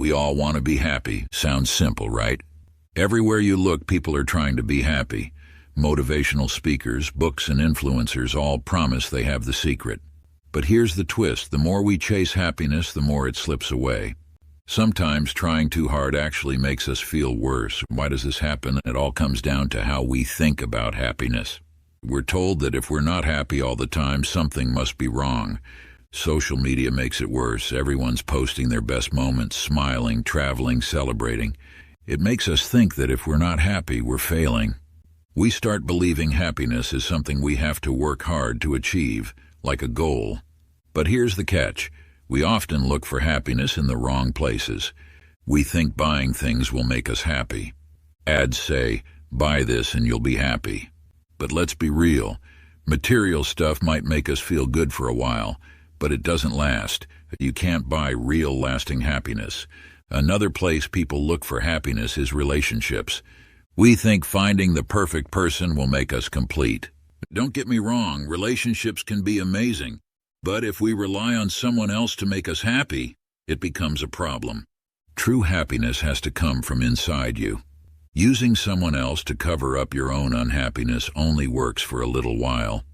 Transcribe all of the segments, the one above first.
We all want to be happy. Sounds simple, right? Everywhere you look, people are trying to be happy. Motivational speakers, books, and influencers all promise they have the secret. But here's the twist. The more we chase happiness, the more it slips away. Sometimes trying too hard actually makes us feel worse. Why does this happen? It all comes down to how we think about happiness. We're told that if we're not happy all the time, something must be wrong. Social media makes it worse. Everyone's posting their best moments, smiling, traveling, celebrating. It makes us think that if we're not happy, we're failing. We start believing happiness is something we have to work hard to achieve, like a goal. But here's the catch. We often look for happiness in the wrong places. We think buying things will make us happy. Ads say, buy this and you'll be happy. But let's be real. Material stuff might make us feel good for a while, but it doesn't last. You can't buy real lasting happiness. Another place people look for happiness is relationships. We think finding the perfect person will make us complete. Don't get me wrong, relationships can be amazing. But if we rely on someone else to make us happy, it becomes a problem. True happiness has to come from inside you. Using someone else to cover up your own unhappiness only works for a little while.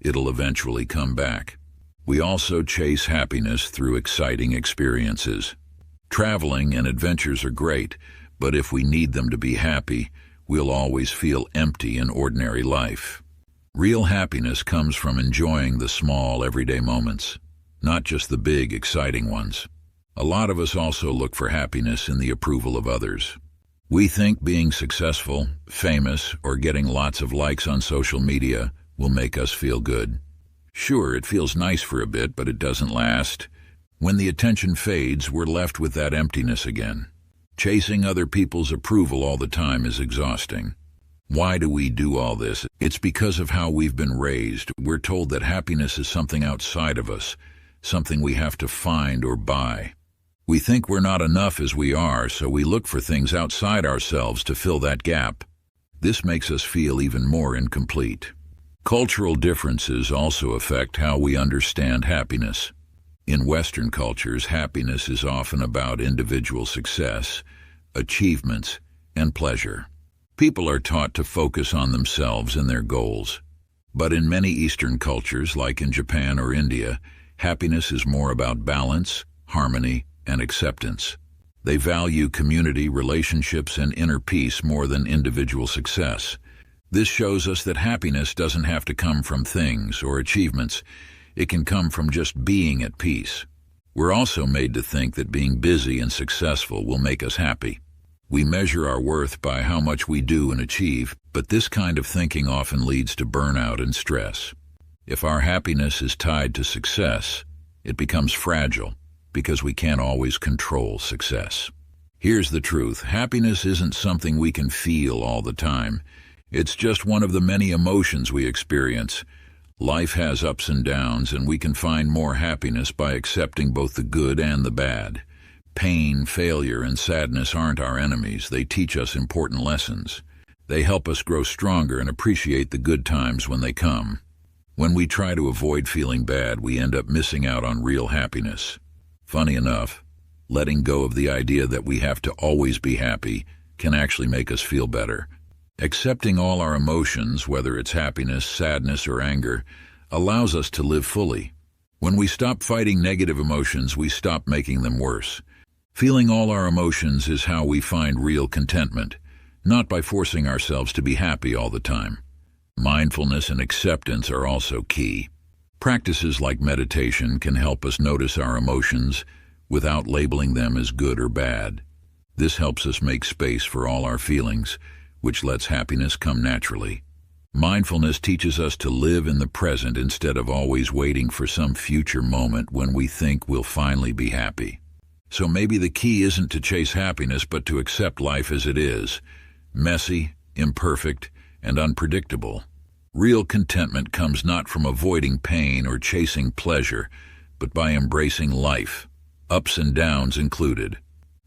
It'll eventually come back. We also chase happiness through exciting experiences. Traveling and adventures are great, but if we need them to be happy, we'll always feel empty in ordinary life. Real happiness comes from enjoying the small, everyday moments, not just the big, exciting ones. A lot of us also look for happiness in the approval of others. We think being successful, famous, or getting lots of likes on social media will make us feel good. Sure, it feels nice for a bit, but it doesn't last. When the attention fades, we're left with that emptiness again. Chasing other people's approval all the time is exhausting. Why do we do all this? It's because of how we've been raised. We're told that happiness is something outside of us, something we have to find or buy. We think we're not enough as we are, so we look for things outside ourselves to fill that gap. This makes us feel even more incomplete. Cultural differences also affect how we understand happiness. In Western cultures, happiness is often about individual success, achievements, and pleasure. People are taught to focus on themselves and their goals. But in many Eastern cultures, like in Japan or India, happiness is more about balance, harmony, and acceptance. They value community, relationships, and inner peace more than individual success. This shows us that happiness doesn't have to come from things or achievements. It can come from just being at peace. We're also made to think that being busy and successful will make us happy. We measure our worth by how much we do and achieve, but this kind of thinking often leads to burnout and stress. If our happiness is tied to success, it becomes fragile because we can't always control success. Here's the truth. Happiness isn't something we can feel all the time. It's just one of the many emotions we experience. Life has ups and downs, and we can find more happiness by accepting both the good and the bad. Pain, failure, and sadness aren't our enemies. They teach us important lessons. They help us grow stronger and appreciate the good times when they come. When we try to avoid feeling bad, we end up missing out on real happiness. Funny enough, letting go of the idea that we have to always be happy can actually make us feel better. Accepting all our emotions, whether it's happiness, sadness, or anger, allows us to live fully. When we stop fighting negative emotions, we stop making them worse. Feeling all our emotions is how we find real contentment, not by forcing ourselves to be happy all the time. Mindfulness and acceptance are also key. Practices like meditation can help us notice our emotions without labeling them as good or bad. This helps us make space for all our feelings, which lets happiness come naturally. Mindfulness teaches us to live in the present instead of always waiting for some future moment when we think we'll finally be happy. So maybe the key isn't to chase happiness, but to accept life as it is, messy, imperfect, and unpredictable. Real contentment comes not from avoiding pain or chasing pleasure, but by embracing life, ups and downs included.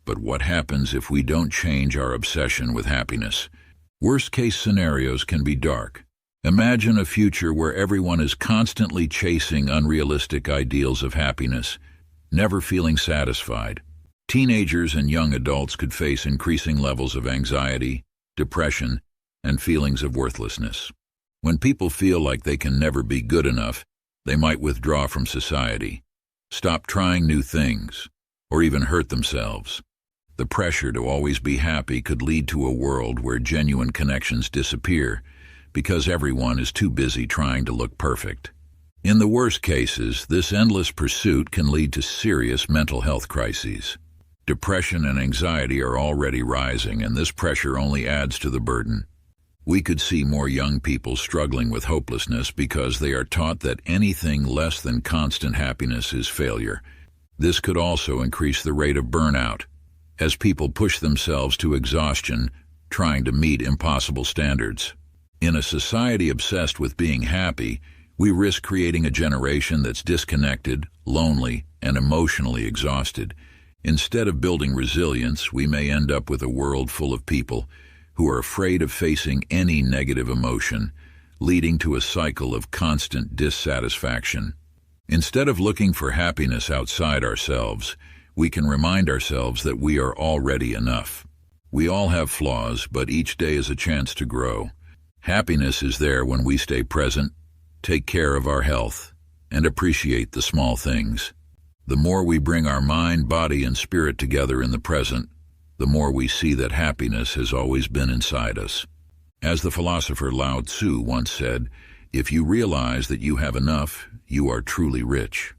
But what happens if we don't change our obsession with happiness? Worst-case scenarios can be dark. Imagine a future where everyone is constantly chasing unrealistic ideals of happiness, never feeling satisfied. Teenagers and young adults could face increasing levels of anxiety, depression, and feelings of worthlessness. When people feel like they can never be good enough, they might withdraw from society, stop trying new things, or even hurt themselves. The pressure to always be happy could lead to a world where genuine connections disappear because everyone is too busy trying to look perfect. In the worst cases, this endless pursuit can lead to serious mental health crises. Depression and anxiety are already rising, and this pressure only adds to the burden. We could see more young people struggling with hopelessness because they are taught that anything less than constant happiness is failure. This could also increase the rate of burnout, as people push themselves to exhaustion, trying to meet impossible standards. In a society obsessed with being happy, we risk creating a generation that's disconnected, lonely, and emotionally exhausted. Instead of building resilience, we may end up with a world full of people who are afraid of facing any negative emotion, leading to a cycle of constant dissatisfaction. Instead of looking for happiness outside ourselves, we can remind ourselves that we are already enough. We all have flaws, but each day is a chance to grow. Happiness is there when we stay present, take care of our health, and appreciate the small things. The more we bring our mind, body, and spirit together in the present, the more we see that happiness has always been inside us. As the philosopher Lao Tzu once said, "If you realize that you have enough, you are truly rich."